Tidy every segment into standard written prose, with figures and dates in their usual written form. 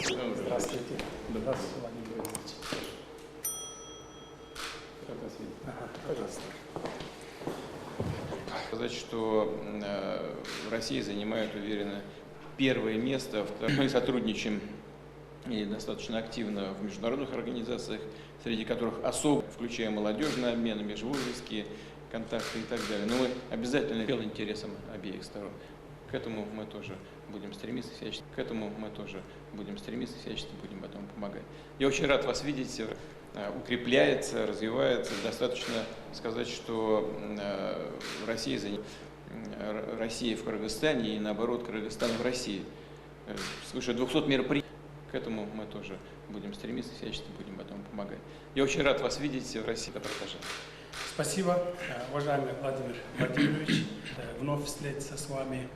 Здравствуйте. Здравствуйте, Владимир Владимирович. Как вас видно? Ага, пожалуйста. Сказать, что Россия занимает уверенно первое место. Мы сотрудничаем и достаточно активно в международных организациях, среди которых особо, включая молодежный обмен, межвузовские контакты и так далее. Но мы обязательно делаем интересам обеих сторон. К этому мы тоже будем стремиться всячески. Будем этому помогать. Я очень рад вас видеть. Укрепляется, развивается. Достаточно сказать, что Россия в Кыргызстане и наоборот Кыргызстан в России. Свыше 200 мероприятий. К этому мы тоже будем стремиться, всячески будем этому помогать. Я очень рад вас видеть в России. Добро пожаловать. Спасибо, уважаемый Владимир Владимирович. Вновь встретиться с вами.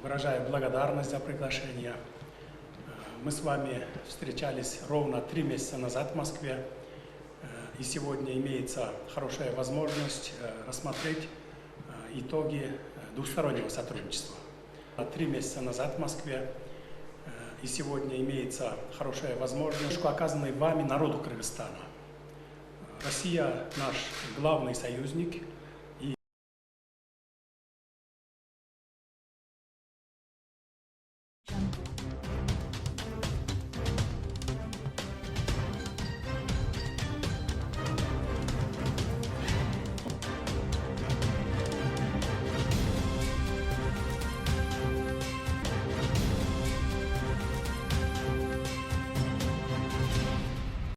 Выражаю благодарность за приглашение. Мы с вами встречались ровно 3 месяца назад в Москве. И сегодня имеется хорошая возможность рассмотреть итоги двустороннего сотрудничества. 3 месяца назад в Москве. И сегодня имеется хорошая возможность, оказанной вами народу Кыргызстана. Россия наш главный союзник,